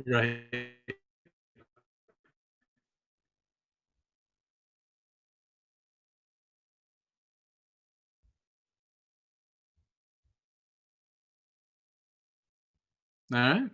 Right. Alright.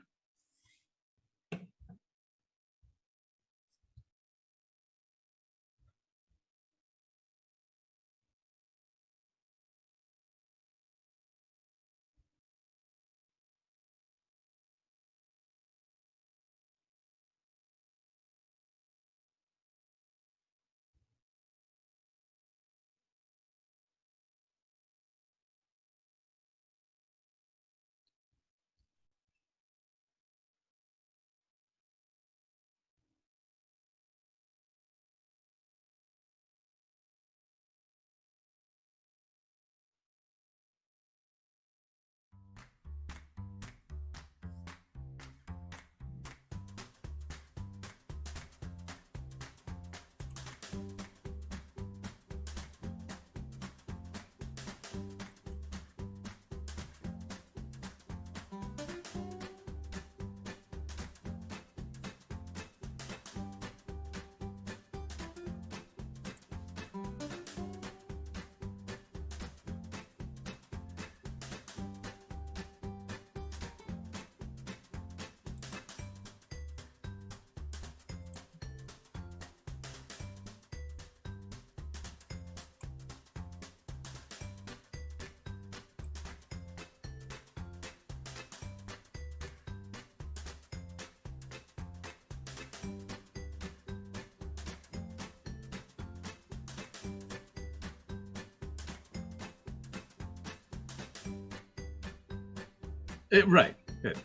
Right. Good.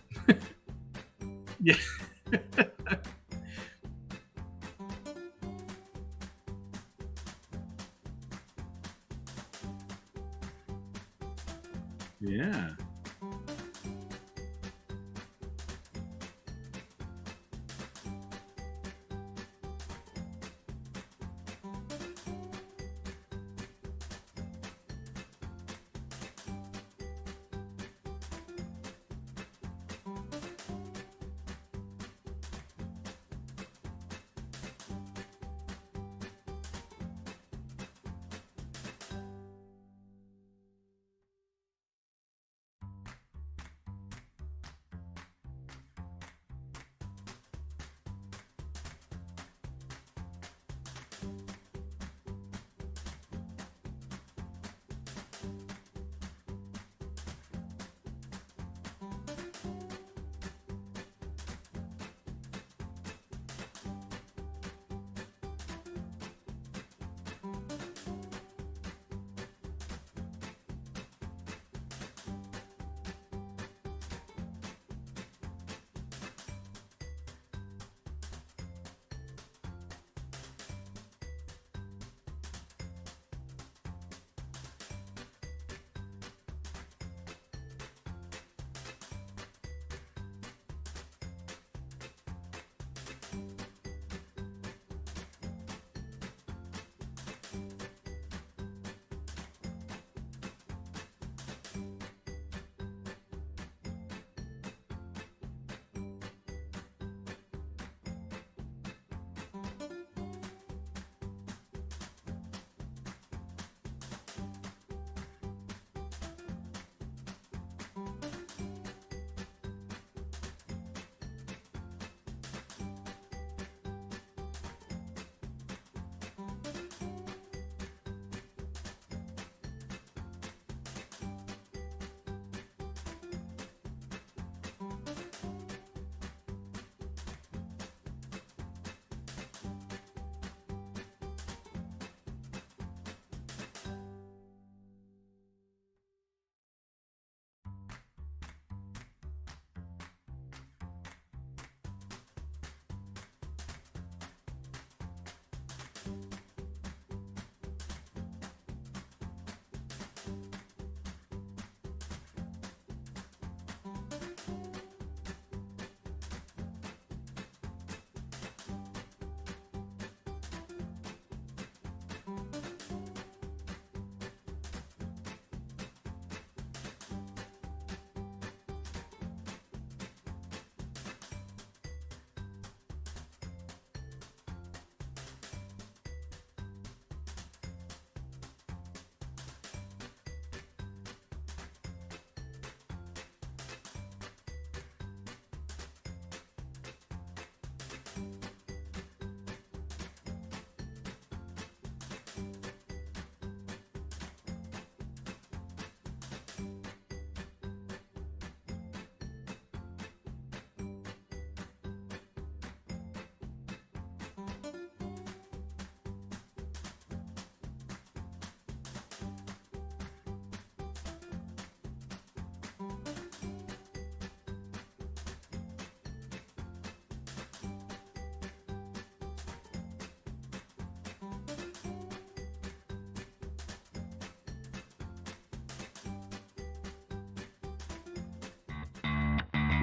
Yeah. Yeah.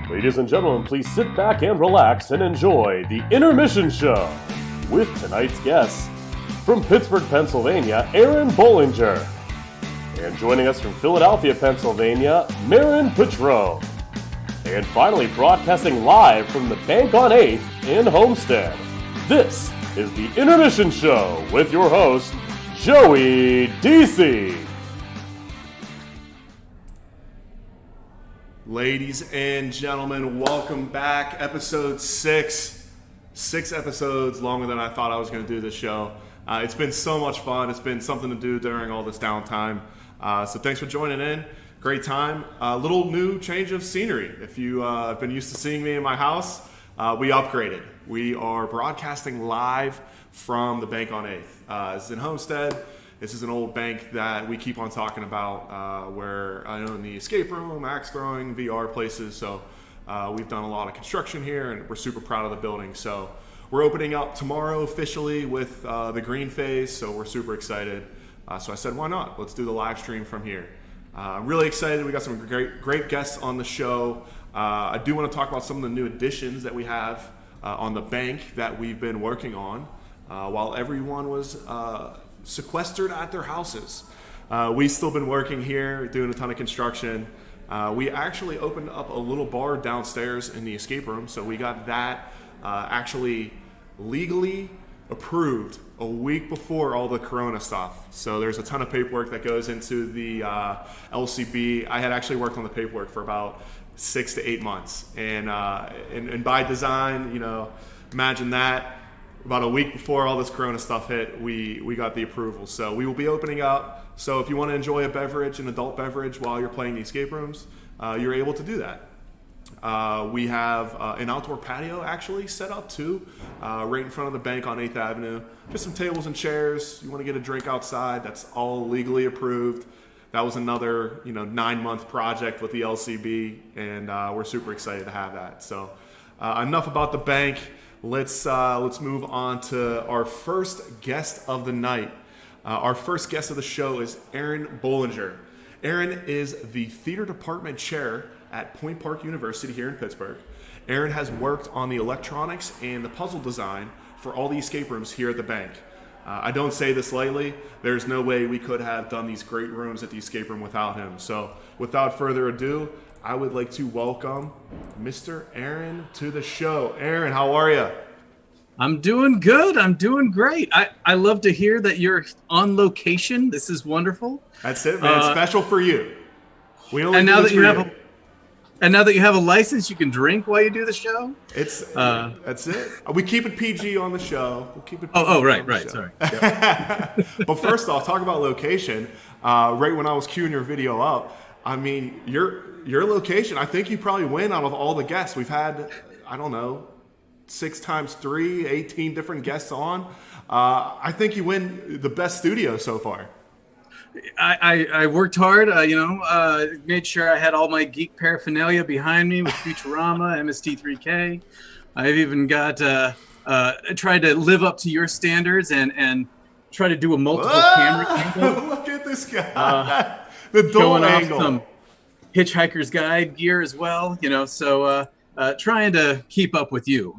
Ladies and gentlemen, please sit back and relax and enjoy the Intermission Show with tonight's guests from Pittsburgh, Pennsylvania, Aaron Bollinger. And joining us from Philadelphia, Pennsylvania, Mairin Petrone. And finally, broadcasting live from the Bank on 8th in Homestead, this is the Intermission Show with your host, Joey Deasy. Ladies and gentlemen, welcome back. Episode 6. 6 episodes, longer than I thought I was going to do this show. It's been so much fun. It's been something to do during all this downtime. So thanks for joining in. Great time. A little new change of scenery. If you have been used to seeing me in my house, we upgraded. We are broadcasting live from the Bank on 8th. It's in Homestead. This is an old bank that we keep on talking about where I own the escape room, axe throwing, VR places. So we've done a lot of construction here and we're super proud of the building. So we're opening up tomorrow officially with the green phase. So we're super excited. So I said, why not? Let's do the live stream from here. I'm really excited. We got some great guests on the show. I do want to talk about some of the new additions that we have on the bank that we've been working on while everyone was sequestered at their houses. We've still been working here, doing a ton of construction. We actually opened up a little bar downstairs in the escape room, so we got that actually legally approved a week before all the Corona stuff. So there's a ton of paperwork that goes into the LCB. I had actually worked on the paperwork for about 6 to 8 months, and by design, you know, imagine that. About a week before all this Corona stuff hit, we got the approval. So we will be opening up. So if you want to enjoy a beverage, an adult beverage, while you're playing the escape rooms, you're able to do that. We have an outdoor patio actually set up too, right in front of the bank on 8th Avenue. Just some tables and chairs. You want to get a drink outside, that's all legally approved. That was another 9-month project with the LCB, and we're super excited to have that. So enough about the bank. Let's move on to our first guest of the night. Our first guest of the show is Aaron Bollinger. Aaron is the theater department chair at Point Park University here in Pittsburgh. Aaron has worked on the electronics and the puzzle design for all the escape rooms here at the bank. I don't say this lightly. There's no way we could have done these great rooms at the escape room without him. So without further ado, I would like to welcome Mr. Aaron to the show. Aaron, how are you? I'm doing good. I'm doing great. I love to hear that you're on location. This is wonderful. That's it, man. Special for you. We only and do now this that you for have you. And now that you have a license, you can drink while you do the show. That's it. We keep it PG on the show. We'll keep it. Oh, right. Show. Sorry. Yep. But first off, talk about location. Right when I was queuing your video up, I mean, your location. I think you probably win out of all the guests we've had. I don't know, 6 times 3, 18 different guests on. I think you win the best studio so far. I worked hard, made sure I had all my geek paraphernalia behind me with Futurama, MST3K. I've even got tried to live up to your standards and try to do a multiple camera angle. Look at this guy. The dual Showing angle. off some Hitchhiker's Guide gear as well, so trying to keep up with you,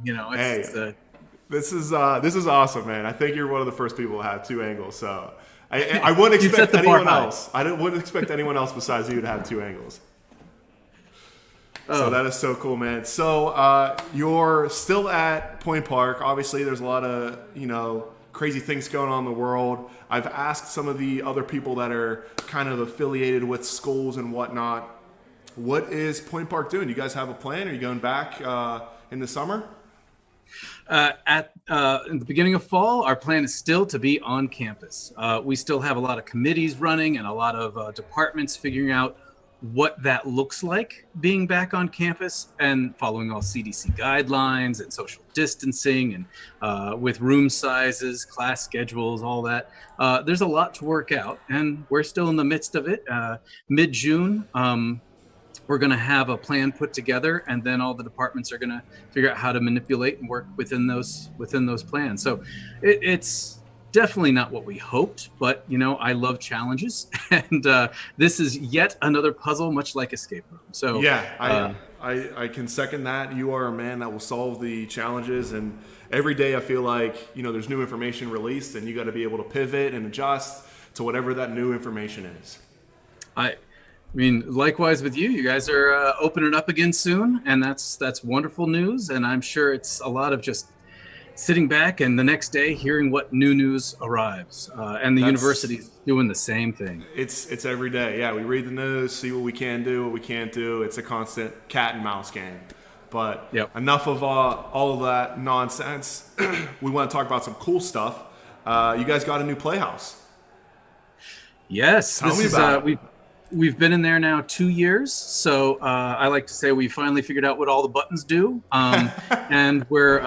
This is awesome, man. I think you're one of the first people to have 2 angles, so I wouldn't expect anyone else. Wouldn't expect anyone else besides you to have 2 angles. So that is so cool, man. So you're still at Point Park. Obviously, there's a lot of crazy things going on in the world. I've asked some of the other people that are kind of affiliated with schools and whatnot, what is Point Park doing? Do you guys have a plan? Are you going back in the summer? In the beginning of fall, our plan is still to be on campus. We still have a lot of committees running and a lot of departments figuring out what that looks like being back on campus and following all CDC guidelines and social distancing and with room sizes, class schedules, all that. There's a lot to work out, and we're still in the midst of it. Mid-June, we're going to have a plan put together, and then all the departments are going to figure out how to manipulate and work within those plans. So it's definitely not what we hoped, but I love challenges, and this is yet another puzzle, much like Escape Room. So yeah, I can second that. You are a man that will solve the challenges, and every day I feel like there's new information released, and you got to be able to pivot and adjust to whatever that new information is. I mean, likewise with you. You guys are opening up again soon, and that's wonderful news. And I'm sure it's a lot of just sitting back and the next day hearing what new news arrives, and the university's doing the same thing. It's every day. Yeah, we read the news, see what we can do, what we can't do. It's a constant cat and mouse game. But enough of all of that nonsense. We want to talk about some cool stuff. You guys got a new playhouse. Yes, Tell me about it. We've been in there now 2 years, so I like to say we finally figured out what all the buttons do, and we're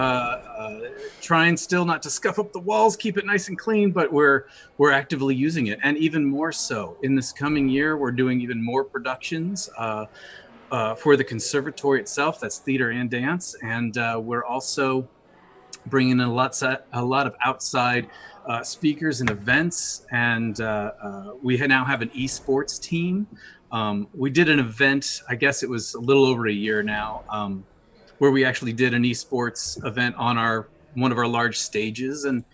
trying still not to scuff up the walls, keep it nice and clean, but we're actively using it, and even more so in this coming year, we're doing even more productions for the conservatory itself. That's theater and dance, and we're also bringing in a lot of outside speakers and events, and we now have an esports team. We did an event, I guess it was a little over a year now, where we actually did an esports event on one of our large stages, and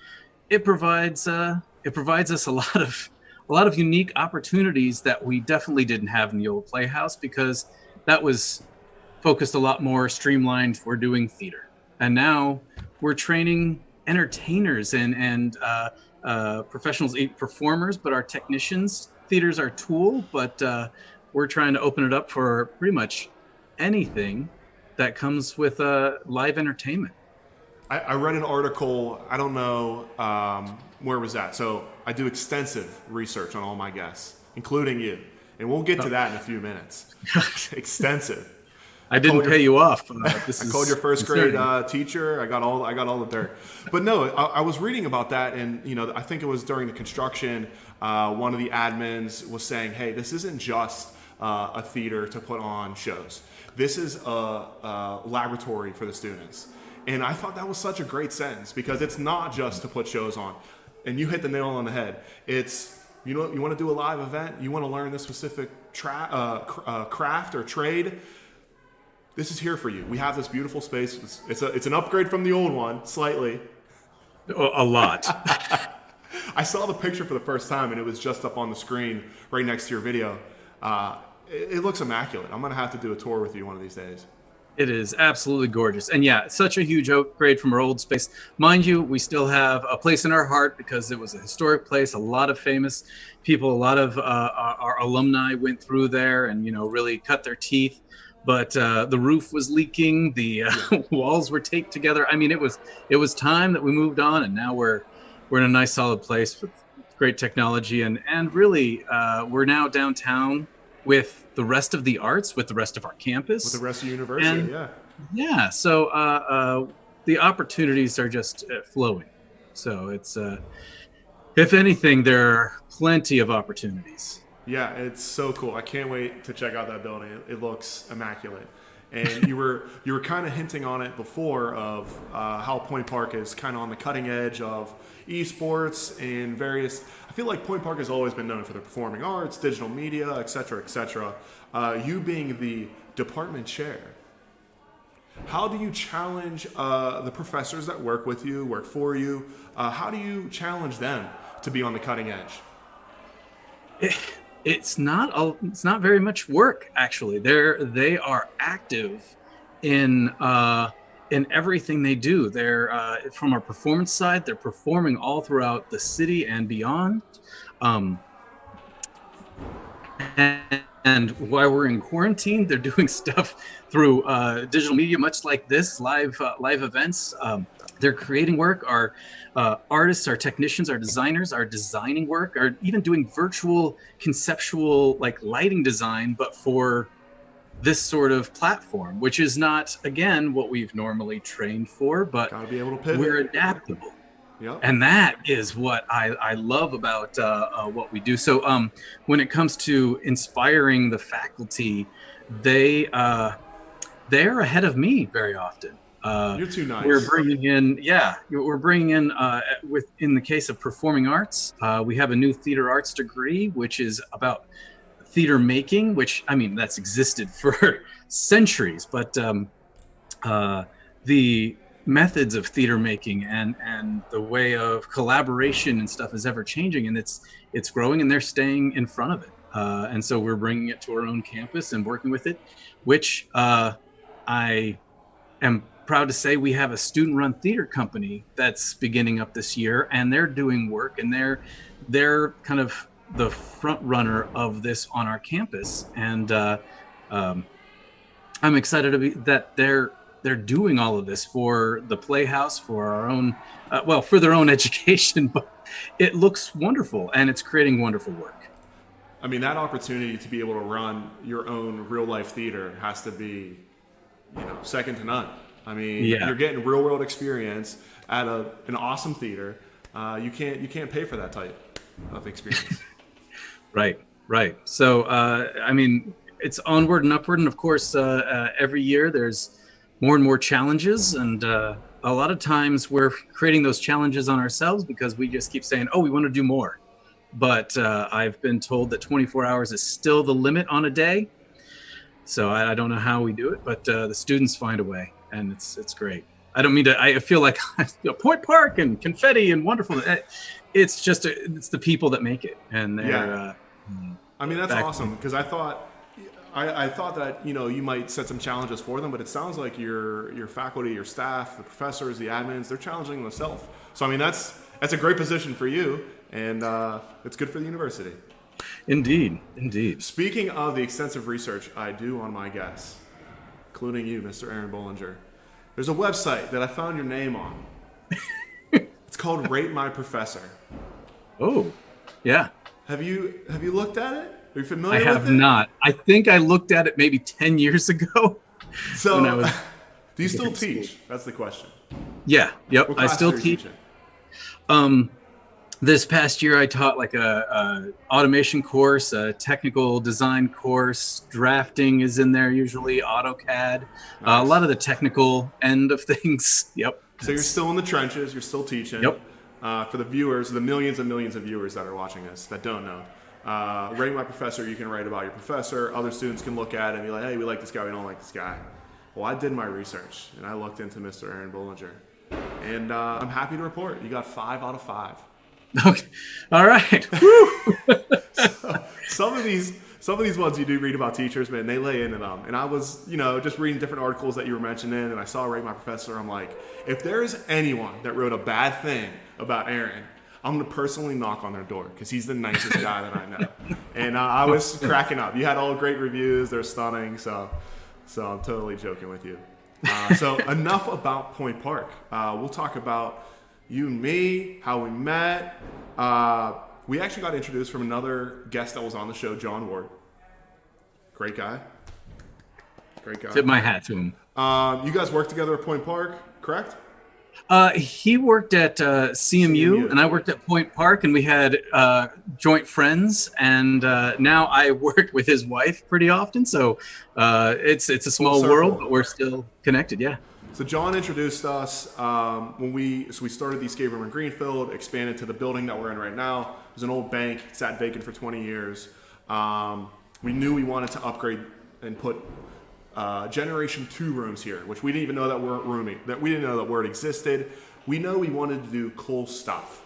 it provides us a lot of unique opportunities that we definitely didn't have in the old Playhouse, because that was focused a lot more streamlined. We're doing theater, and now we're training entertainers and professionals, performers, but our technicians. Theater's our tool, but we're trying to open it up for pretty much anything that comes with live entertainment. I read an article, I don't know where it was at. So I do extensive research on all my guests, including you. And we'll get to that in a few minutes. Extensive. I didn't pay you off. I called your first grade teacher. I got all the dirt. But no, I was reading about that, and I think it was during the construction. One of the admins was saying, "Hey, this isn't just a theater to put on shows. This is a laboratory for the students." And I thought that was such a great sentence, because it's not just to put shows on. And you hit the nail on the head. It's you want to do a live event. You want to learn this specific craft or trade. This is here for you. We have this beautiful space. It's an upgrade from the old one, slightly. A lot. I saw the picture for the first time, and it was just up on the screen right next to your video. It looks immaculate. I'm going to have to do a tour with you one of these days. It is absolutely gorgeous. And yeah, such a huge upgrade from our old space. Mind you, we still have a place in our heart, because it was a historic place. A lot of famous people, a lot of our alumni went through there and, really cut their teeth. But the roof was leaking, the walls were taped together. I mean, it was time that we moved on, and now we're in a nice solid place with great technology, and really we're now downtown with the rest of the arts, with the rest of our campus, with the rest of the university. Yeah. So the opportunities are just flowing. So it's if anything, there are plenty of opportunities. Yeah, it's so cool. I can't wait to check out that building. It looks immaculate. And you were kind of hinting on it before of how Point Park is kind of on the cutting edge of esports and various. I feel like Point Park has always been known for the performing arts, digital media, et cetera, et cetera. You being the department chair, how do you challenge the professors that work for you? How do you challenge them to be on the cutting edge? It's not very much work, actually. They are active in everything they do. They're from our performance side. They're performing all throughout the city and beyond. And while we're in quarantine, they're doing stuff through digital media, much like this, live events. They're creating work. Our artists, our technicians, our designers are designing work, are even doing virtual conceptual lighting design, but for this sort of platform, which is not, again, what we've normally trained for, but gotta be able to pivot. We're adaptable. Yep. And that is what I love about what we do. So when it comes to inspiring the faculty, they are ahead of me very often. You're too nice. We're bringing in in the case of performing arts, we have a new theater arts degree, which is about theater making, which, I mean, that's existed for centuries, but the methods of theater making and the way of collaboration and stuff is ever changing, and it's growing, and they're staying in front of it. And so we're bringing it to our own campus and working with it, which I am proud to say we have a student-run theater company that's beginning up this year, and they're doing work, and they're kind of the front runner of this on our campus. And I'm excited to be that they're doing all of this for the Playhouse, for our own, for their own education, but it looks wonderful, and it's creating wonderful work. I mean, that opportunity to be able to run your own real life theater has to be, second to none. I mean, You're getting real world experience at an awesome theater. You can't pay for that type of experience. Right. So, I mean, it's onward and upward. And of course, every year there's more and more challenges. And a lot of times we're creating those challenges on ourselves because we just keep saying, oh, we want to do more. But I've been told that 24 hours is still the limit on a day. So I don't know how we do it, but the students find a way, and it's great. I don't mean to, I feel like Point Park and confetti and wonderful. It's just, it's the people that make it. And they're, I mean, that's awesome, because I thought that, you might set some challenges for them, but it sounds like your faculty, your staff, the professors, the admins, they're challenging themselves. So, I mean, that's a great position for you, and it's good for the university. Indeed. Speaking of the extensive research I do on my guests, including you, Mr. Aaron Bollinger, there's a website that I found your name on. It's called Rate My Professor. Oh, yeah. Have you looked at it? Are you familiar with it? I have not. I think I looked at it maybe 10 years ago. So, do you still teach? That's the question. Yeah. Yep. What I still class are you teach. teaching? This past year, I taught like a automation course, a technical design course. Drafting is in there usually. AutoCAD, Nice. A lot of the technical end of things. Yep. So you're still in the trenches. You're still teaching. Yep. For the viewers, the millions and millions of viewers that are watching this that don't know, Rate My Professor, you can write about your professor. Other students can look at it and be like, hey, we like this guy, we don't like this guy. Well, I did my research, and I looked into Mr. Aaron Bollinger. And I'm happy to report you got 5 out of 5. Okay. All right. Woo! Some of these ones you do read about teachers, man, they lay into them. And I was, just reading different articles that you were mentioning, and I saw Rate My Professor. I'm like, if there's anyone that wrote a bad thing about Aaron, I'm going to personally knock on their door, because he's the nicest guy that I know. And I was cracking up. You had all great reviews. They're stunning. So I'm totally joking with you. So enough about Point Park. We'll talk about you and me, how we met. We actually got introduced from another guest that was on the show, John Ward. Great guy. Tip my hat to him. You guys worked together at Point Park, correct? He worked at CMU, and I worked at Point Park, and we had joint friends. And now I work with his wife pretty often, so it's a small world, but we're still connected. Yeah. So John introduced us when we started the escape room in Greenfield, expanded to the building that we're in right now. It was an old bank, sat vacant for 20 years. We knew we wanted to upgrade and put Generation 2 rooms here, which we didn't even know that weren't roomy, that we didn't know that word existed. We know we wanted to do cool stuff.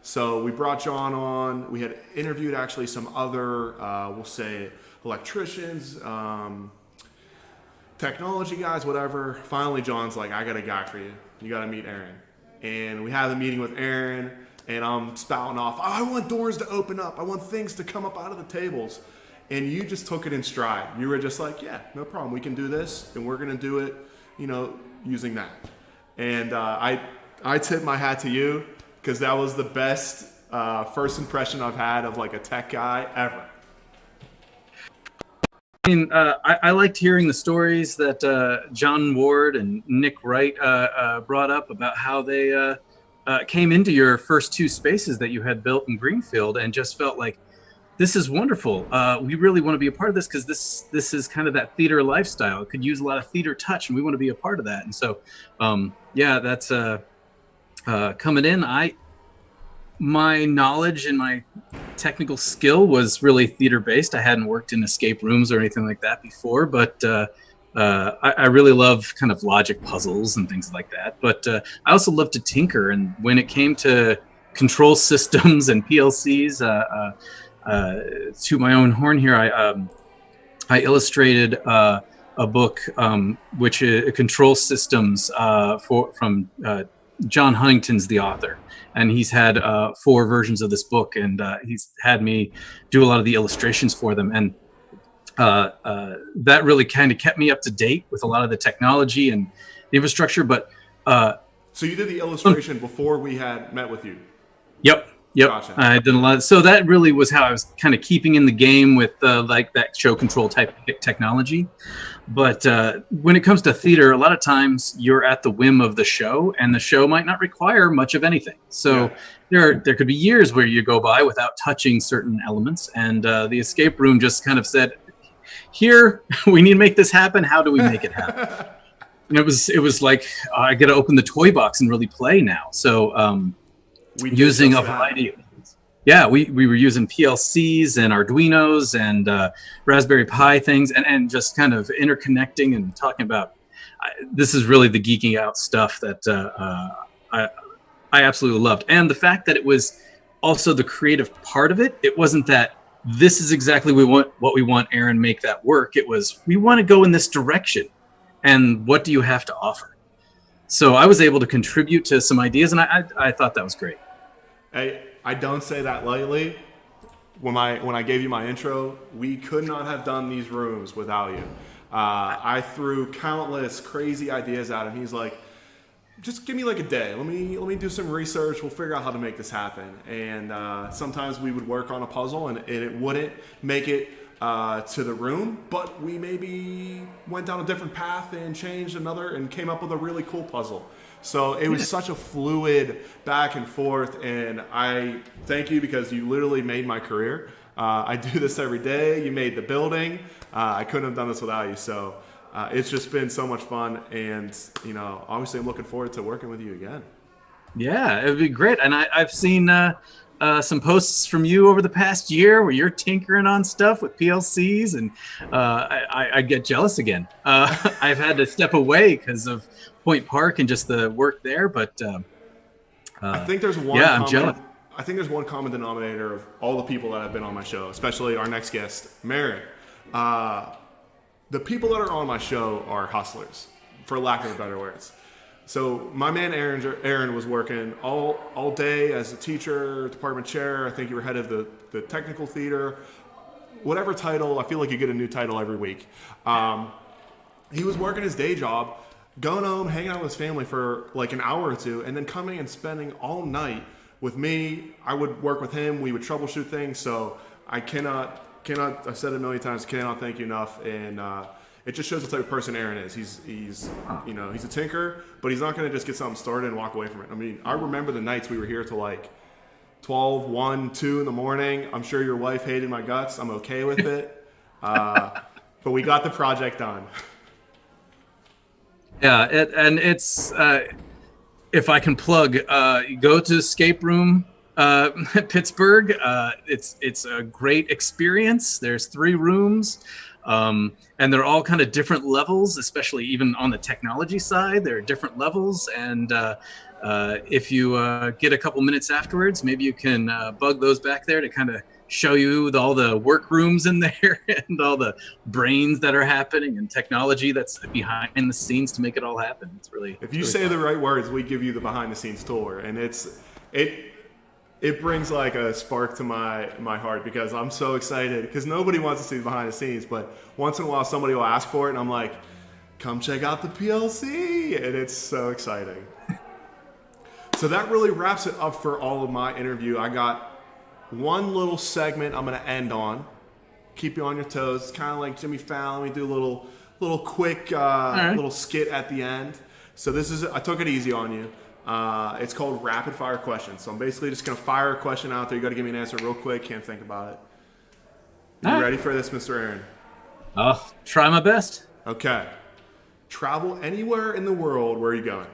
So we brought John on. We had interviewed actually some other, we'll say, electricians, technology guys, whatever. Finally, John's like, I got a guy for you. You got to meet Aaron. And we had a meeting with Aaron, and I'm spouting off, I want doors to open up. I want things to come up out of the tables. And you just took it in stride. You were just like, yeah, no problem. We can do this, and we're going to do it, using that. And I tip my hat to you, because that was the best first impression I've had of like a tech guy ever. I mean, I liked hearing the stories that John Ward and Nick Wright brought up about how they came into your first 2 spaces that you had built in Greenfield, and just felt like this is wonderful. We really want to be a part of this because this is kind of that theater lifestyle. It could use a lot of theater touch, and we want to be a part of that. And so, yeah, that's coming in. My knowledge and my technical skill was really theater based. I hadn't worked in escape rooms or anything like that before, but I really love kind of logic puzzles and things like that. But I also love to tinker. And when it came to control systems and PLCs, to my own horn here, I illustrated a book which is control systems from John Huntington's the author, and he's had 4 versions of this book, and he's had me do a lot of the illustrations for them, and that really kind of kept me up to date with a lot of the technology and the infrastructure. But so you did the illustration before we had met with you? Yep. Gotcha. I did a lot. So that really was how I was kind of keeping in the game with like that show control type technology. But when it comes to theater, a lot of times you're at the whim of the show, and the show might not require much of anything. So there could be years where you go by without touching certain elements, and the escape room just kind of said, "Here, we need to make this happen. How do we make it happen?" And it was like I got to open the toy box and really play now. So. Using a variety of things. Yeah, we were using PLCs and Arduinos and Raspberry Pi things, and just kind of interconnecting and talking about. This is really the geeking out stuff that I absolutely loved, and the fact that it was also the creative part of it. It wasn't that this is exactly what we want, Aaron, make that work. It was, we want to go in this direction, and what do you have to offer? So I was able to contribute to some ideas, and I thought that was great. I don't say that lightly. When I gave you my intro, we could not have done these rooms without you. I threw countless crazy ideas at him. He's like, just give me like a day. Let me do some research. We'll figure out how to make this happen. And sometimes we would work on a puzzle, and it wouldn't make it to the room, but we maybe went down a different path and changed another and came up with a really cool puzzle. So it was such a fluid back and forth, and I thank you because you literally made my career. I do this every day. You made the building. I couldn't have done this without you. So it's just been so much fun, and obviously I'm looking forward to working with you again. Yeah, it'd be great. And I've seen some posts from you over the past year where you're tinkering on stuff with PLCs, and I get jealous again. I've had to step away because of Point Park and just the work there, but I think there's one. Yeah, I'm jealous. I think there's one common denominator of all the people that have been on my show, especially our next guest, Mairin. The people that are on my show are hustlers, for lack of better words. So my man Aaron was working all day as a teacher, department chair. I think you were head of the technical theater. Whatever title, I feel like you get a new title every week. He was working his day job, going home, hanging out with his family for like an hour or two, and then coming and spending all night with me. I would work with him. We would troubleshoot things. So I cannot, I've said it a million times, cannot thank you enough. And it just shows the type of person Aaron is. He's a tinker, but he's not going to just get something started and walk away from it. I mean, I remember the nights we were here till like 12, 1, 2 in the morning. I'm sure your wife hated my guts. I'm okay with it. But we got the project done. Yeah, it's if I can plug, go to Escape Room Pittsburgh. It's a great experience. There's 3 rooms, and they're all kind of different levels, especially even on the technology side. There are different levels, and if you get a couple minutes afterwards, maybe you can bug those back there to kind of show you all the workrooms in there and all the brains that are happening and technology that's behind the scenes to make it all happen. It's really, if you say the right words, we give you the behind the scenes tour, and it brings like a spark to my heart because I'm so excited because nobody wants to see the behind the scenes, but once in a while somebody will ask for it, and I'm like, come check out the PLC, and it's so exciting. So that really wraps it up for all of my interview. I got one little segment I'm going to end on. Keep you on your toes. It's kind of like Jimmy Fallon. We do a little quick little skit at the end. So I took it easy on you. It's called rapid fire questions. So I'm basically just going to fire a question out there. You got to give me an answer real quick. Can't think about it. You All right. ready for this, Mr. Aaron? I'll try my best. Okay. Travel anywhere in the world. Where are you going?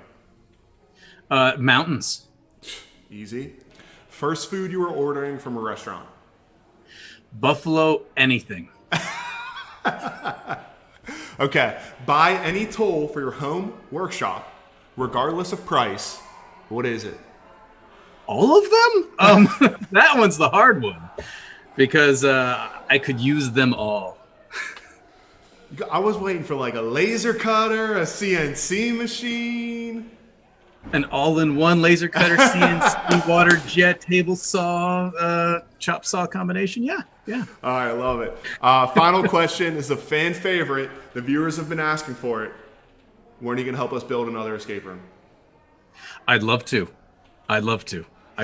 Mountains. Easy. First food you were ordering from a restaurant. Buffalo anything. Okay. Buy any tool for your home workshop, regardless of price. What is it? All of them? That one's the hard one because I could use them all. I was waiting for like a laser cutter, a CNC machine. An all-in-one laser cutter, CNC, water jet, table saw, chop saw combination. Yeah. All right, love it. Final question is a fan favorite. The viewers have been asking for it. When are you going to help us build another escape room? I'd love to. I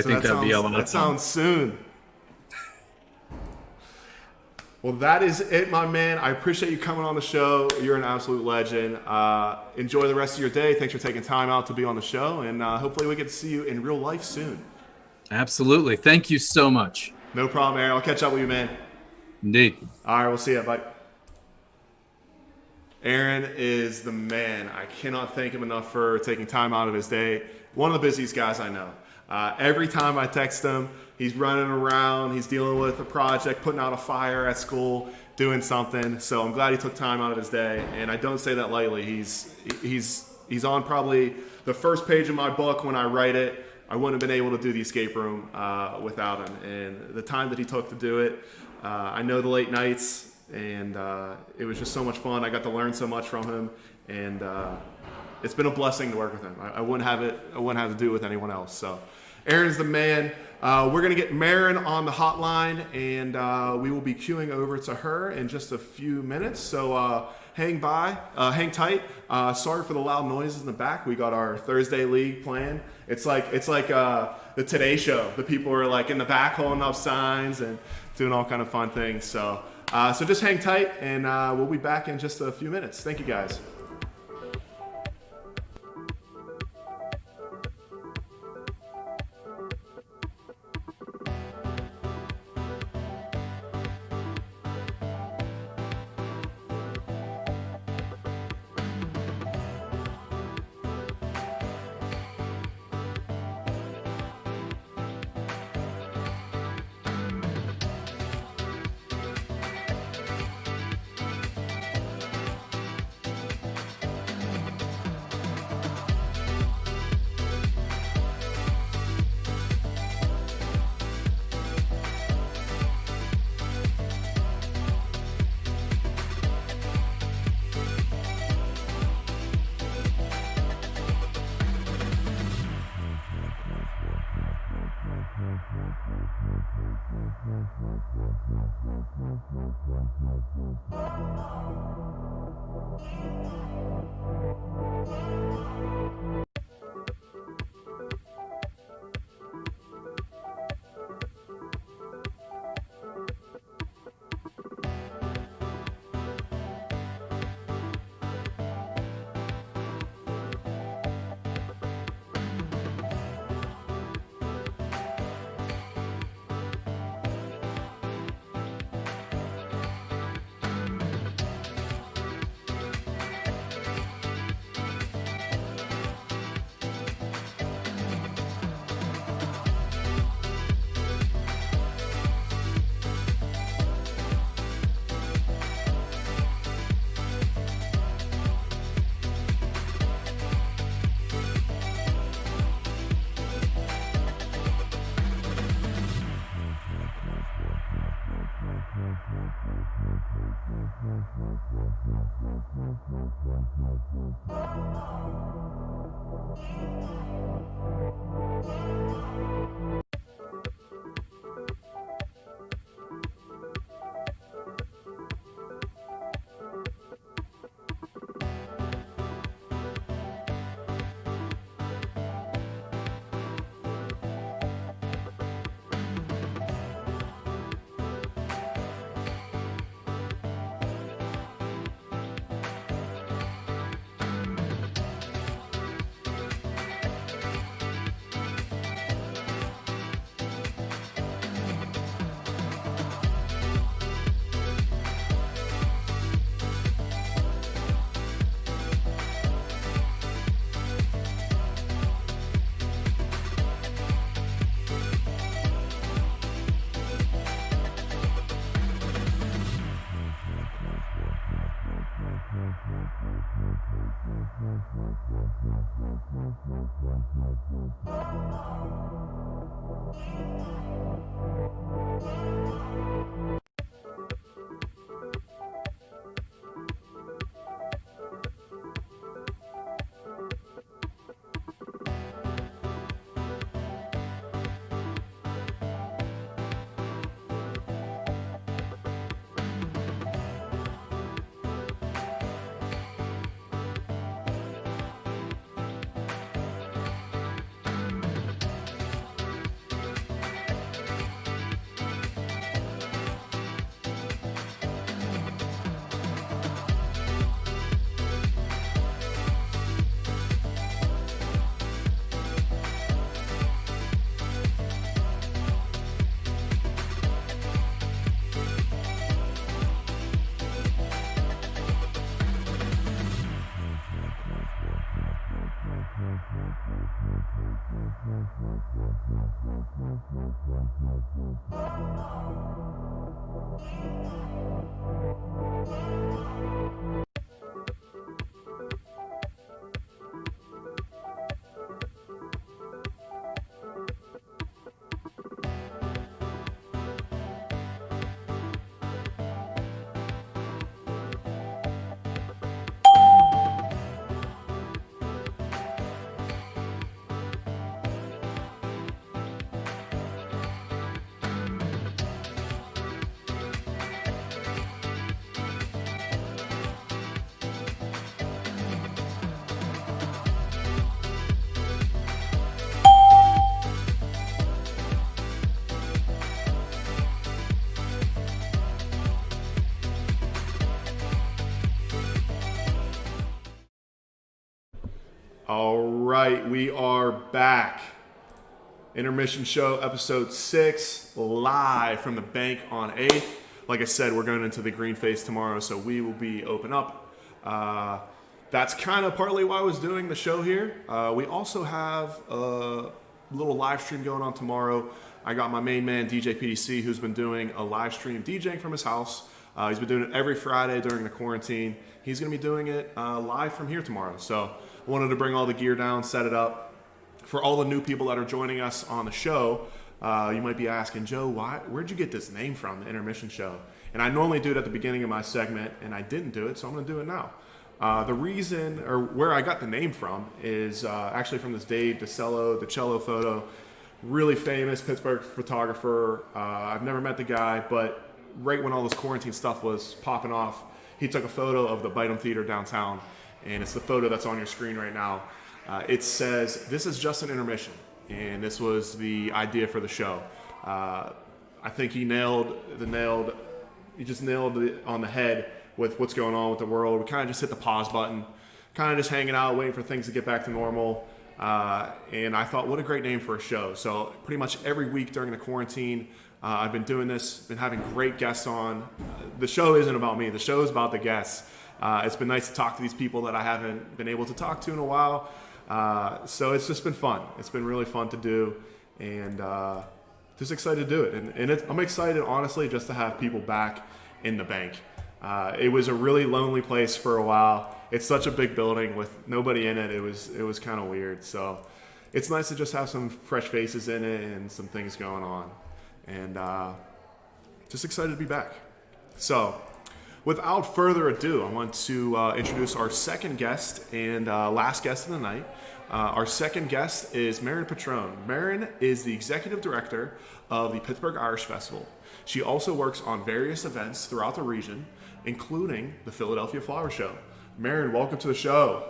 think that'd be a lot of fun. That sounds soon. Well, that is it, my man. I appreciate you coming on the show. You're an absolute legend. Enjoy the rest of your day. Thanks for taking time out to be on the show, and hopefully we get to see you in real life soon. Absolutely. Thank you so much. No problem, Aaron. I'll catch up with you, man. Indeed. All right, we'll see you. Bye. Aaron is the man. I cannot thank him enough for taking time out of his day. One of the busiest guys I know. Every time I text him, he's running around, he's dealing with a project, putting out a fire at school, doing something. So I'm glad he took time out of his day, and I don't say that lightly. He's on probably the first page of my book when I write it. I wouldn't have been able to do the escape room without him, and the time that he took to do it. I know the late nights, and it was just so much fun. I got to learn so much from him, and it's been a blessing to work with him. I wouldn't have to do it with anyone else. So Aaron's the man. We're going to get Mairin on the hotline, and we will be queuing over to her in just a few minutes. So hang tight. Sorry for the loud noises in the back. We got our Thursday league planned. It's like the Today Show. The people are like in the back holding up signs and doing all kind of fun things. So just hang tight, and we'll be back in just a few minutes. Thank you, guys. All right, we are back. Intermission Show, episode 6, live from the bank on 8th. Like I said, we're going into the green phase tomorrow, so we will be open up. That's kind of partly why I was doing the show here. We also have a little live stream going on tomorrow. I got my main man, DJ PDC, who's been doing a live stream DJing from his house. He's been doing it every Friday during the quarantine. He's going to be doing it live from here tomorrow. So I wanted to bring all the gear down, set it up. For all the new people that are joining us on the show, you might be asking, Joe, where'd you get this name from, the Intermission Show? And I normally do it at the beginning of my segment, and I didn't do it, so I'm going to do it now. The reason, or where I got the name from, is actually from this Dave DeCello, the cello photo. Really famous Pittsburgh photographer. I've never met the guy, but right when all this quarantine stuff was popping off, he took a photo of the Bytum Theater downtown, and it's the photo that's on your screen right now. It says, "This is just an intermission," and this was the idea for the show. I think he just nailed it on the head with what's going on with the world. We kind of just hit the pause button, kind of just hanging out, waiting for things to get back to normal. And I thought, what a great name for a show. So pretty much every week during the quarantine, I've been doing this, been having great guests on. The show isn't about me. The show is about the guests. It's been nice to talk to these people that I haven't been able to talk to in a while. So it's just been fun. It's been really fun to do, and just excited to do it. And I'm excited, honestly, just to have people back in the bank. It was a really lonely place for a while. It's such a big building with nobody in it. It was kind of weird. So it's nice to just have some fresh faces in it and some things going on. And just excited to be back. So without further ado, I want to introduce our second guest and last guest of the night. Our second guest is Mairin Petrone. Mairin is the executive director of the Pittsburgh Irish Festival. She also works on various events throughout the region, including the Philadelphia Flower Show. Mairin, welcome to the show.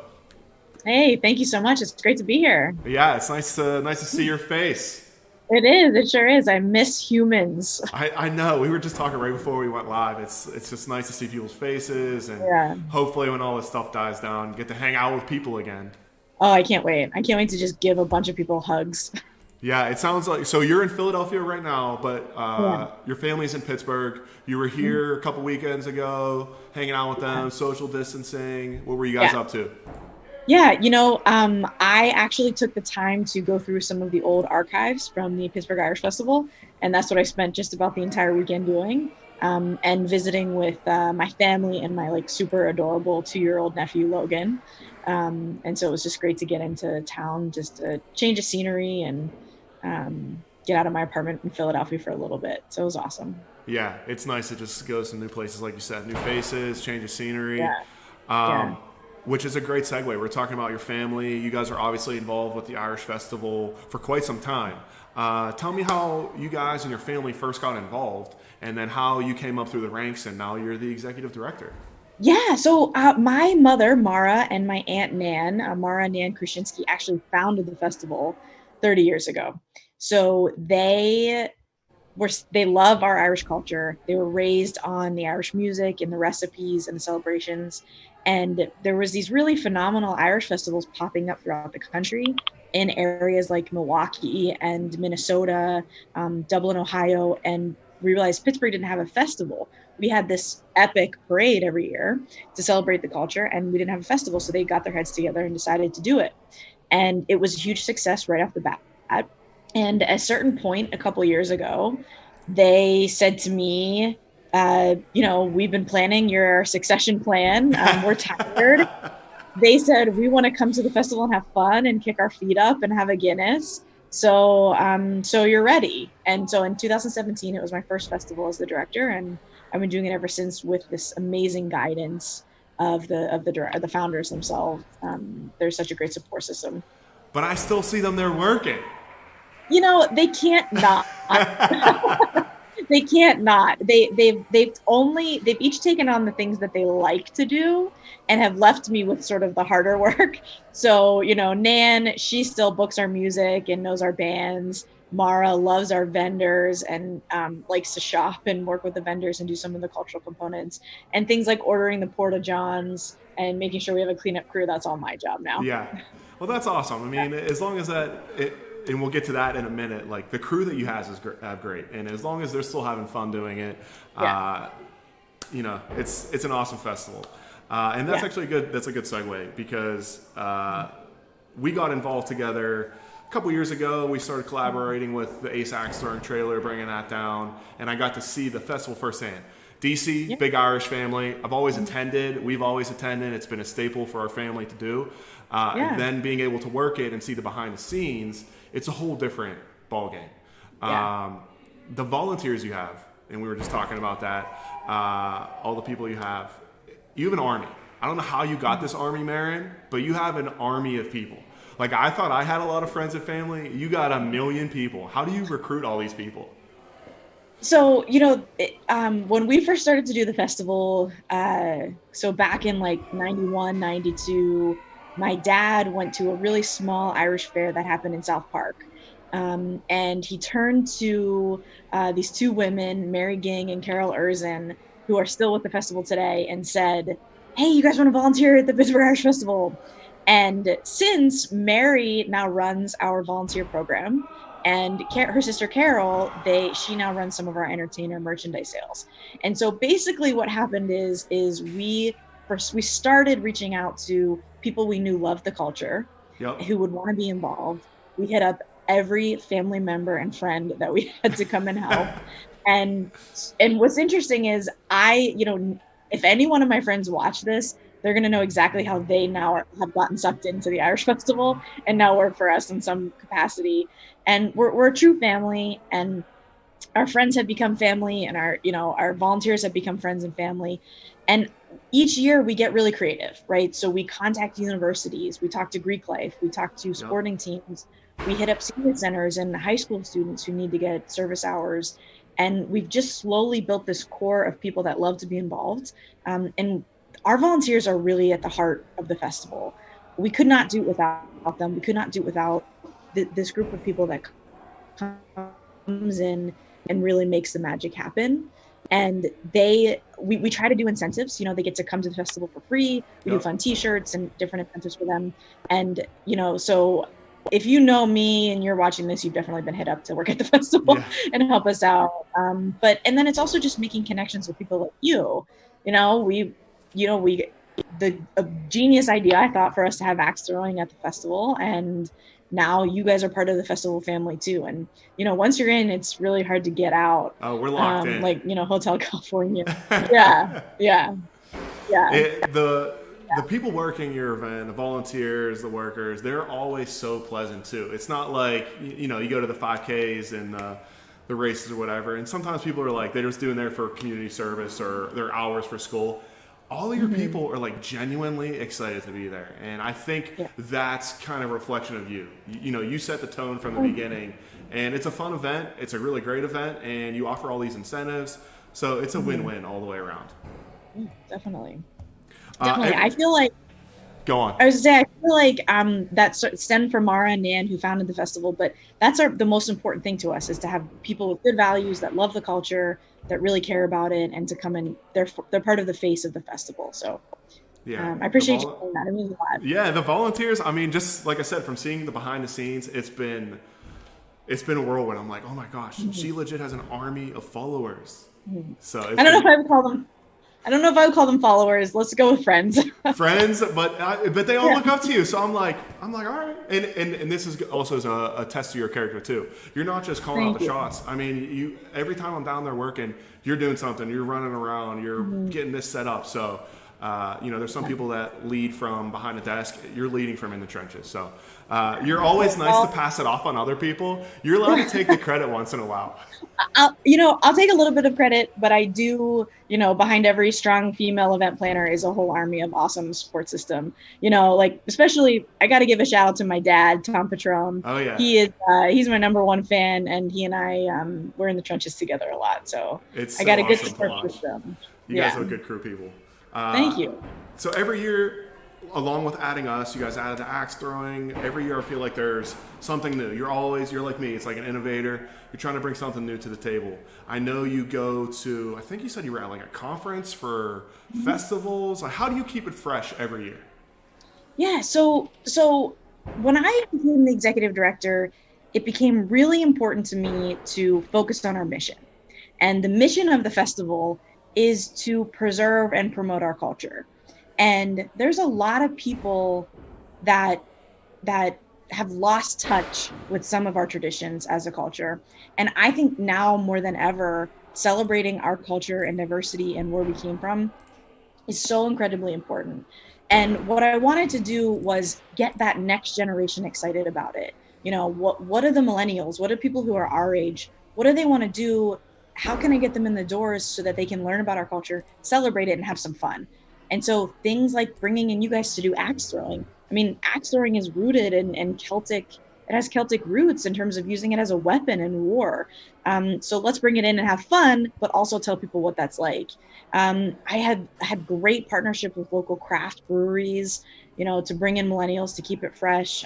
Hey, thank you so much. It's great to be here. Yeah, it's nice to see your face. It is. It sure is. I miss humans. I know. We were just talking right before we went live. It's just nice to see people's faces, and hopefully when all this stuff dies down, get to hang out with people again. Oh, I can't wait. I can't wait to just give a bunch of people hugs. Yeah, it sounds like, so you're in Philadelphia right now, but your family's in Pittsburgh. You were here a couple weekends ago, hanging out with them, social distancing. What were you guys up to? Yeah, I actually took the time to go through some of the old archives from the Pittsburgh Irish Festival, and that's what I spent just about the entire weekend doing. and visiting with my family and my like super adorable 2-year-old nephew Logan. And so it was just great to get into town, just to change of scenery and get out of my apartment in Philadelphia for a little bit. So it was awesome. Yeah, it's nice to just go to some new places, like you said, new faces, change of scenery. Yeah. Yeah. Which is a great segue. We're talking about your family. You guys are obviously involved with the Irish Festival for quite some time. Tell me how you guys and your family first got involved, and then how you came up through the ranks, and now you're the executive director. Yeah, so my mother, Mara, and my aunt Nan, Mara Nan Krasinski, actually founded the festival 30 years ago. So they love our Irish culture. They were raised on the Irish music and the recipes and the celebrations. And there was these really phenomenal Irish festivals popping up throughout the country in areas like Milwaukee and Minnesota, Dublin, Ohio. And we realized Pittsburgh didn't have a festival. We had this epic parade every year to celebrate the culture, and we didn't have a festival. So they got their heads together and decided to do it. And it was a huge success right off the bat. And at a certain point, a couple of years ago, they said to me, we've been planning your succession plan. We're tired. They said, we want to come to the festival and have fun and kick our feet up and have a Guinness. So you're ready. And so in 2017, it was my first festival as the director, and I've been doing it ever since with this amazing guidance of the founders themselves. There's such a great support system. But I still see them there working. They can't not. They can't not. They've each taken on the things that they like to do and have left me with sort of the harder work. So, Nan, she still books our music and knows our bands. Mara loves our vendors and likes to shop and work with the vendors and do some of the cultural components and things like ordering the porta johns and making sure we have a cleanup crew. That's all my job now. Yeah. Well, that's awesome. I mean, as long as and we'll get to that in a minute. Like the crew that you have is great, and as long as they're still having fun doing it, it's an awesome festival. And that's actually good. That's a good segue because we got involved together a couple years ago. We started collaborating with the Ace Axe Throwing Trailer, bringing that down, and I got to see the festival firsthand. Deasy, big Irish family. I've always attended. We've always attended. It's been a staple for our family to do. And then being able to work it and see the behind the scenes, it's a whole different ballgame. The volunteers you have, and we were just talking about that, all the people you have an army. I don't know how you got this army, Mairin, but you have an army of people. Like I thought I had a lot of friends and family. You got 1 million people. How do you recruit all these people? So, when we first started to do the festival, so back in like 91, 92, my dad went to a really small Irish fair that happened in South Park. And he turned to these two women, Mary Ging and Carol Erzin, who are still with the festival today, and said, hey, you guys want to volunteer at the Pittsburgh Irish Festival? And since Mary now runs our volunteer program, and her sister Carol, she now runs some of our entertainer merchandise sales. And so basically what happened is we started reaching out to people we knew loved the culture, who would want to be involved. We hit up every family member and friend that we had to come and help. and what's interesting is if any one of my friends watch this, they're going to know exactly how they now have gotten sucked into the Irish Festival and now work for us in some capacity. And we're a true family, and our friends have become family, and our volunteers have become friends and family. And each year we get really creative, right? So we contact universities, we talk to Greek Life, we talk to sporting teams, we hit up senior centers and high school students who need to get service hours. And we've just slowly built this core of people that love to be involved. And our volunteers are really at the heart of the festival. We could not do it without them. We could not do it without this group of people that comes in and really makes the magic happen. And we try to do incentives. They get to come to the festival for free. We do fun T-shirts and different incentives for them. And so if you know me and you're watching this, you've definitely been hit up to work at the festival and help us out. And then it's also just making connections with people like you. A genius idea, I thought, for us to have axe throwing at the festival, and now you guys are part of the festival family too. And, once you're in, it's really hard to get out. Oh, we're locked in. Like, Hotel California. Yeah. Yeah. Yeah. The people working your event, the volunteers, the workers, they're always so pleasant too. It's not like, you go to the 5Ks and the races or whatever. And sometimes people are like, they're just doing there for community service or their hours for school. All of your people are like genuinely excited to be there. And I think that's kind of a reflection of you. You set the tone from the beginning, and it's a fun event. It's a really great event, and you offer all these incentives. So it's a win-win all the way around. Definitely. I feel like, go on. I was gonna say, I feel like that stemmed from Mara and Nan, who founded the festival, but that's the most important thing to us, is to have people with good values that love the culture, that really care about it, and to come in. They're part of the face of the festival. So I appreciate you saying that. It means a lot. Yeah, the volunteers. I mean, just like I said, from seeing the behind the scenes, it's been a whirlwind. I'm like, oh my gosh, she legit has an army of followers. So I don't know if I would call them followers. Let's go with friends. Friends, but they all look up to you. So I'm like, all right. And this is also a test to your character too. You're not just calling out the shots. I mean, every time I'm down there working, you're doing something. You're running around. You're getting this set up. So there's some people that lead from behind the desk. You're leading from in the trenches. So you're always nice to pass it off on other people. You're allowed to take the credit once in a while. I'll take a little bit of credit, but I do, behind every strong female event planner is a whole army of awesome support system. Especially, I got to give a shout out to my dad, Tom Petrone. Oh yeah. He's my number one fan, and he and I, we're in the trenches together a lot. So it's I got a good awesome support system. You guys are a good crew of people. Thank you. So every year, along with adding us, you guys added the axe throwing. Every year I feel like there's something new. You're like me. It's like an innovator. You're trying to bring something new to the table. I know you go to, I think you said you were at like a conference for festivals. Like, how do you keep it fresh every year? Yeah. So when I became the executive director, it became really important to me to focus on our mission. And the mission of the festival is to preserve and promote our culture. And there's a lot of people that have lost touch with some of our traditions as a culture. And I think now more than ever, celebrating our culture and diversity and where we came from is so incredibly important. And what I wanted to do was get that next generation excited about it. What are the millennials? What are people who are our age? What do they want to do? How can I get them in the doors so that they can learn about our culture, celebrate it, and have some fun? And so things like bringing in you guys to do axe throwing. I mean, axe throwing is rooted in Celtic. It has Celtic roots in terms of using it as a weapon in war. So let's bring it in and have fun, but also tell people what that's like. I had great partnership with local craft breweries, to bring in millennials to keep it fresh.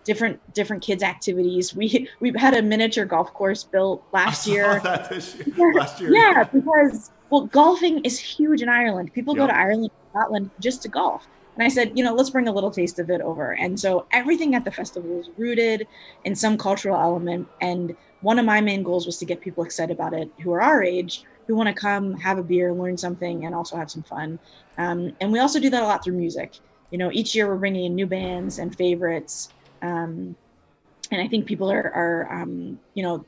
Different kids activities. We've had a miniature golf course built last year. I saw that this year. Last year. Yeah, because golfing is huge in Ireland. People go to Ireland, Scotland just to golf. And I said, let's bring a little taste of it over. And so everything at the festival is rooted in some cultural element. And one of my main goals was to get people excited about it who are our age, who want to come, have a beer, learn something, and also have some fun. And we also do that a lot through music. Each year we're bringing in new bands and favorites. And I think people are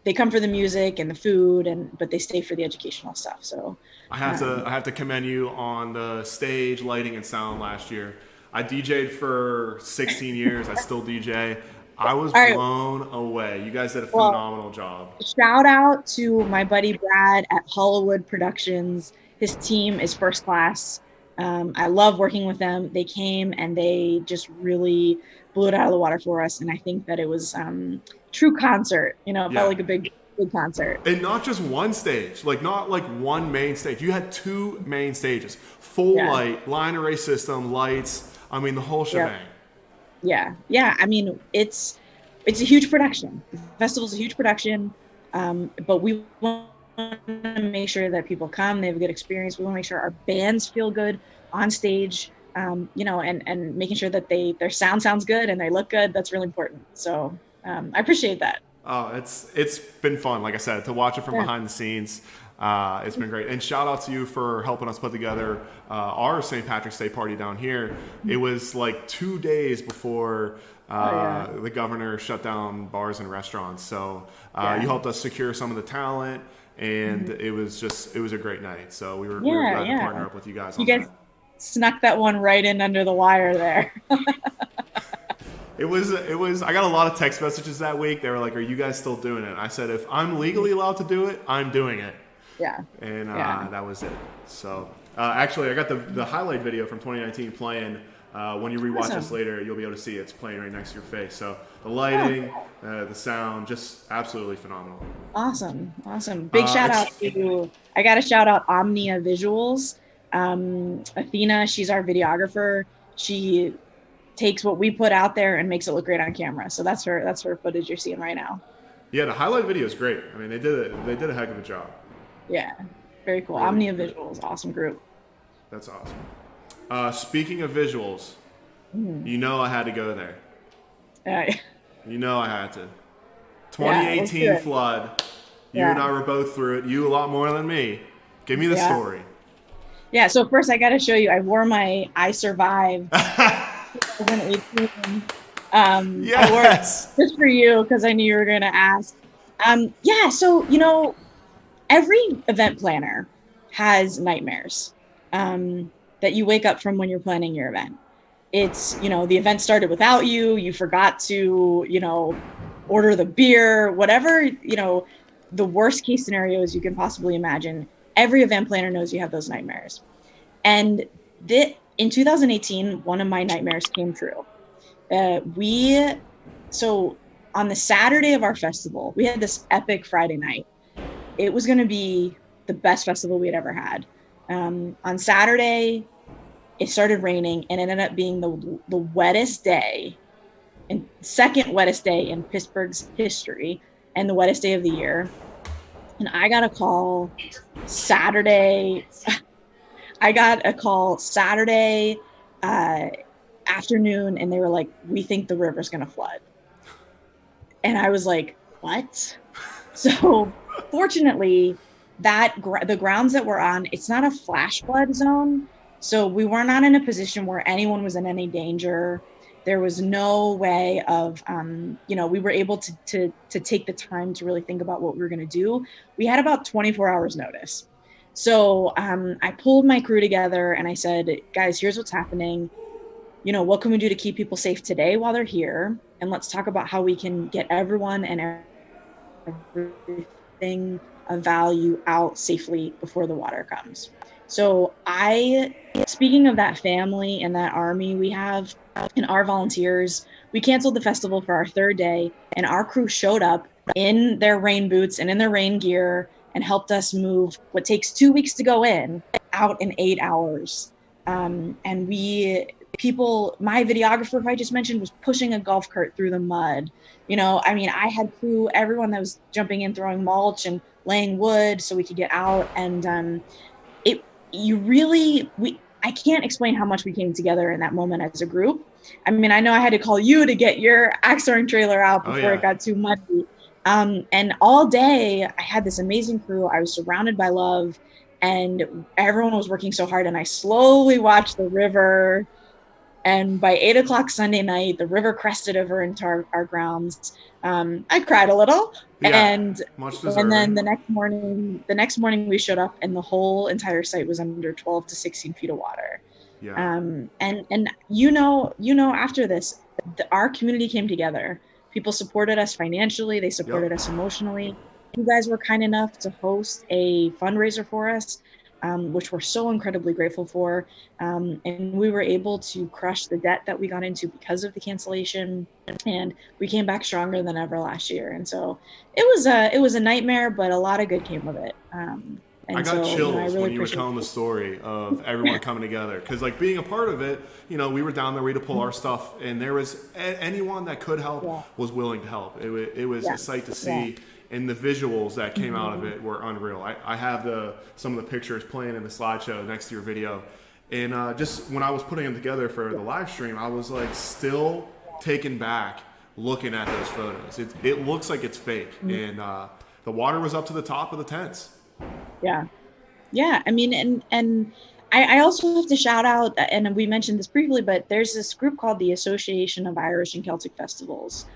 they come for the music and the food, but they stay for the educational stuff. So I have to commend you on the stage lighting and sound last year. I DJ'd for 16 years. I still DJ. I was blown away. You guys did a phenomenal job. Shout out to my buddy Brad at Hollywood Productions. His team is first class. I love working with them. They came and they just really blew it out of the water for us. And I think that it was true concert. It felt like a big concert. And not just one stage, not like one main stage. You had two main stages, full light, line array system, lights. I mean, the whole shebang. Yeah. I mean, it's a huge production. The festival's a huge production, but we want to make sure that people come, they have a good experience. We want to make sure our bands feel good on stage, and making sure that their sound sounds good and they look good. That's really important. So I appreciate that. Oh, it's been fun, like I said, to watch it from behind the scenes. It's been great. And shout out to you for helping us put together our St. Patrick's Day party down here. It was like 2 days before the governor shut down bars and restaurants. So you helped us secure some of the talent, and it was a great night. So we were glad to partner up with you guys on that. You guys snuck that one right in under the wire there. It was, I got a lot of text messages that week. They were like, are you guys still doing it? I said, if I'm legally allowed to do it, I'm doing it. Yeah. And that was it. So actually, I got the highlight video from 2019 playing. When you rewatch this later, you'll be able to see it's playing right next to your face. So the lighting, the sound, just absolutely phenomenal. Awesome. Big shout out to, I got to shout out Omnia Visuals. Athena, she's our videographer. She takes what we put out there and makes it look great on camera. So that's her footage you're seeing right now. Yeah, the highlight video is great. I mean, they did a heck of a job. Yeah, very cool. Really? Omnia Visuals, awesome group. That's awesome. Speaking of visuals, you know I had to go there. You know I had to. 2018 flood. You and I were both through it. You a lot more than me. Give me the story. Yeah, so first I got to show you. I wore my I Survived 2018. Yes. I wore it just for you because I knew you were going to ask. So, every event planner has nightmares that you wake up from when you're planning your event. It's, the event started without you. You forgot to, order the beer, whatever, the worst case scenarios you can possibly imagine. Every event planner knows you have those nightmares. And in 2018, one of my nightmares came true. So on the Saturday of our festival, we had this epic Friday night. It was going to be the best festival we had ever had. On Saturday, it started raining and it ended up being the wettest day, and second wettest day in Pittsburgh's history, and the wettest day of the year. And I got a call Saturday afternoon, and they were like, we think the river's going to flood. And I was like, what? So fortunately, the grounds that we're on, it's not a flash flood zone. So we were not in a position where anyone was in any danger. There was no way of, we were able to take the time to really think about what we were going to do. We had about 24 hours notice. So I pulled my crew together and I said, guys, here's what's happening. What can we do to keep people safe today while they're here? And let's talk about how we can get everyone and everything of value out safely before the water comes. So speaking of that family and that army we have and our volunteers, we canceled the festival for our third day, and our crew showed up in their rain boots and in their rain gear and helped us move what takes 2 weeks to go out in 8 hours. And my videographer, who I just mentioned, was pushing a golf cart through the mud. I had crew, everyone that was jumping in, throwing mulch and laying wood so we could get out. And I can't explain how much we came together in that moment as a group. I know I had to call you to get your axe throwing trailer out before it got too muddy. And all day I had this amazing crew. I was surrounded by love, and everyone was working so hard. And I slowly watched the river. And by 8 o'clock Sunday night, the river crested over into our grounds. I cried a little, and then the next morning we showed up, and the whole entire site was under 12 to 16 feet of water. Yeah. And after this, our community came together. People supported us financially. They supported us emotionally. You guys were kind enough to host a fundraiser for us, which we're so incredibly grateful for. And we were able to crush the debt that we got into because of the cancellation. And we came back stronger than ever last year. And so it was a nightmare, but a lot of good came of it. I got chills when you were telling the story of everyone coming together. Because being a part of it, we were down there ready to pull our stuff. And there was anyone that could help was willing to help. It was a sight to see. And the visuals that came out of it were unreal. I have some of the pictures playing in the slideshow next to your video. And just when I was putting them together for the live stream, I was still taken back looking at those photos. It looks like it's fake. And the water was up to the top of the tents. Yeah. Yeah. I mean, and I also have to shout out, and we mentioned this briefly, but there's this group called the Association of Irish and Celtic Festivals,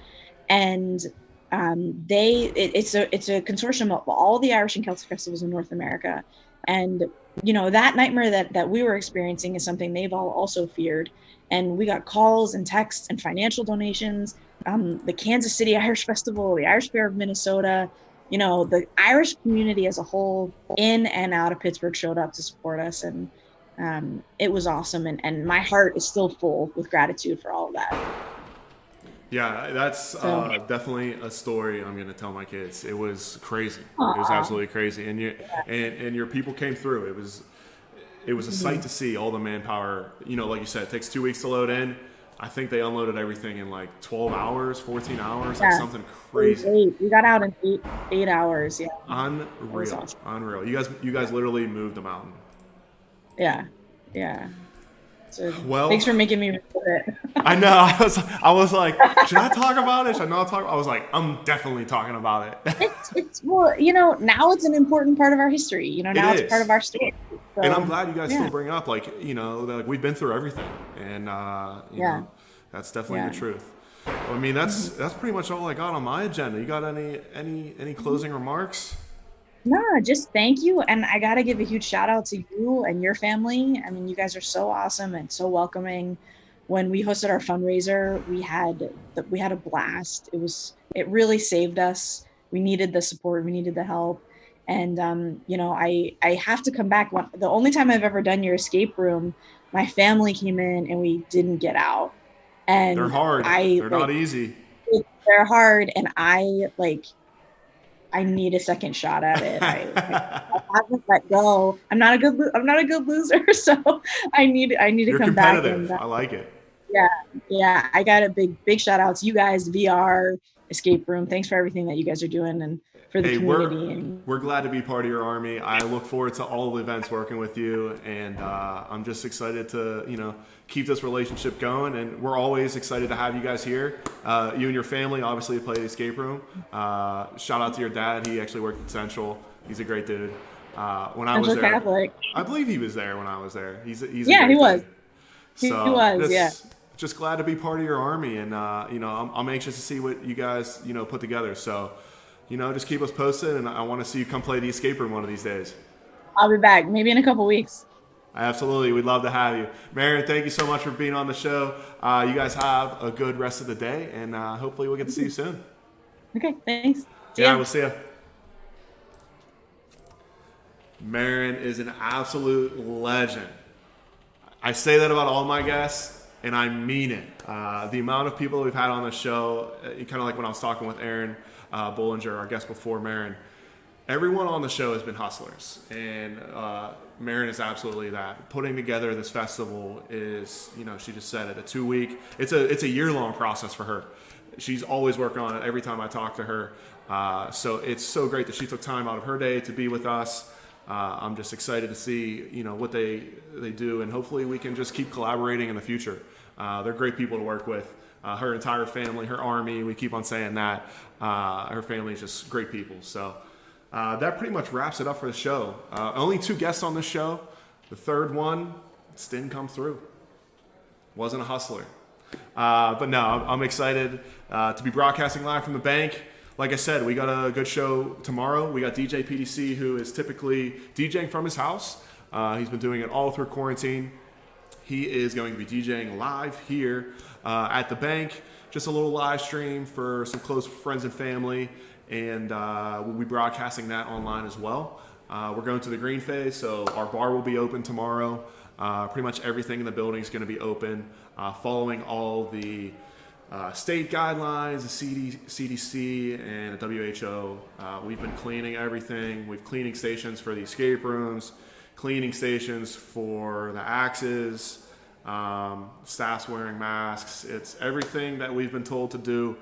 and it's a consortium of all the Irish and Celtic festivals in North America, and that nightmare that we were experiencing is something they've all also feared, and we got calls and texts and financial donations. The Kansas City Irish Festival, the Irish Fair of Minnesota, the Irish community as a whole, in and out of Pittsburgh, showed up to support us, and it was awesome, and my heart is still full with gratitude for all of that. Yeah, that's definitely a story I'm going to tell my kids. It was crazy. Aww. It was absolutely crazy, and and your people came through. It was a sight to see all the manpower. Like you said, it takes 2 weeks to load in. I think they unloaded everything in like 12 hours, 14 hours, like something crazy. We got out in eight hours. Yeah. Unreal. Awesome. Unreal. You guys literally moved the mountain. Yeah. Yeah. So well, thanks for making me record it. I know. I was like, should I talk about it? Should I not talk? I was like, I'm definitely talking about it. Well, now it's an important part of our history. Now it's part of our story. So, and I'm glad you guys still bring it up. Like, like we've been through everything, and you know, that's definitely the truth. I mean, that's pretty much all I got on my agenda. You got any closing remarks? No, just thank you. And I got to give a huge shout out to you and your family. I mean, you guys are so awesome and so welcoming. When we hosted our fundraiser, we had a blast. It really saved us. We needed the support. We needed the help. And, I have to come back. The only time I've ever done your escape room, my family came in and we didn't get out. And they're hard. They're not easy. They're hard. And I need a second shot at it. I haven't let go. I'm not a good loser, so I need to come back. You're competitive. I like it. Yeah. I got a big shout out to you guys, VR, Escape Room. Thanks for everything that you guys are doing and for the community. We're glad to be part of your army. I look forward to all the events working with you, and I'm just excited to keep this relationship going. And we're always excited to have you guys here. You and your family obviously play the Escape Room. Shout out to your dad. He actually worked at Central. He's a great dude. When I was there, Catholic. I believe he was there when I was there. He's he was. He was. Yeah. Just glad to be part of your army, and I'm anxious to see what you guys put together. So, just keep us posted, and I want to see you come play the Escape Room one of these days. I'll be back, maybe in a couple weeks. Absolutely, we'd love to have you, Mairin. Thank you so much for being on the show. You guys have a good rest of the day, and hopefully we'll get to see you soon. Okay, thanks. We'll see you. Mairin is an absolute legend. I say that about all my guests, and I mean it. The amount of people that we've had on the show, kind of like when I was talking with Aaron Bollinger, our guest before Mairin, everyone on the show has been hustlers, and Mairin is absolutely that. Putting together this festival is, she just said it, a 2 week. It's a year-long process for her. She's always working on it every time I talk to her. So it's so great that she took time out of her day to be with us. I'm just excited to see, what they do, and hopefully we can just keep collaborating in the future. They're great people to work with. Her entire family, her army, we keep on saying that. Her family is just great people. So that pretty much wraps it up for the show. Only 2 guests on the show. The third one just didn't come through. Wasn't a hustler. But no, I'm excited to be broadcasting live from the bank. Like I said, we got a good show tomorrow. We got DJ PDC, who is typically DJing from his house. He's been doing it all through quarantine. He is going to be DJing live here at the bank. Just a little live stream for some close friends and family. And we'll be broadcasting that online as well. We're going to the green phase, so our bar will be open tomorrow. Pretty much everything in the building is going to be open, following all the state guidelines, the CDC, and the WHO. We've been cleaning everything. We've cleaning stations for the escape rooms, cleaning stations for the axes, staff's wearing masks. It's everything that we've been told to do,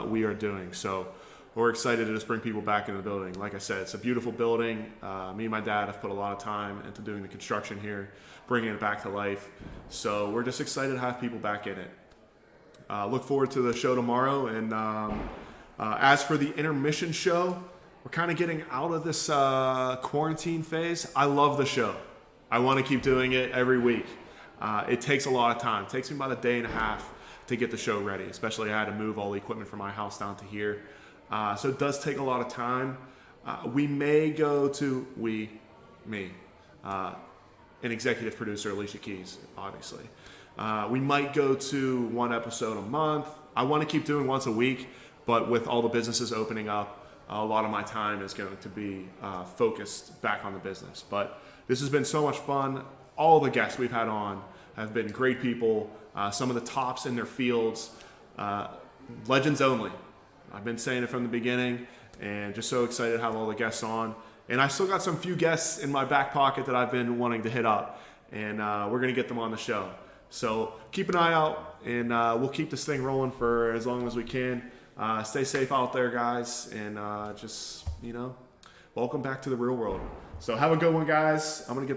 we are doing. So we're excited to just bring people back into the building. Like I said, it's a beautiful building. Me and my dad have put a lot of time into doing the construction here, bringing it back to life. So we're just excited to have people back in it. Look forward to the show tomorrow. And as for the intermission show, we're kind of getting out of this quarantine phase. I love the show. I want to keep doing it every week. It takes a lot of time. It takes me about a day and a half to get the show ready, especially I had to move all the equipment from my house down to here. So it does take a lot of time. We may go to, an executive producer, Alicia Keys, obviously. We might go to one episode a month. I want to keep doing once a week, but with all the businesses opening up, a lot of my time is going to be focused back on the business. But this has been so much fun. All the guests we've had on have been great people, some of the tops in their fields, legends only. I've been saying it from the beginning, and just so excited to have all the guests on. And I still got some few guests in my back pocket that I've been wanting to hit up, and we're going to get them on the show. So keep an eye out, and we'll keep this thing rolling for as long as we can. Stay safe out there, guys, and just, welcome back to the real world. So have a good one, guys. I'm going to get back.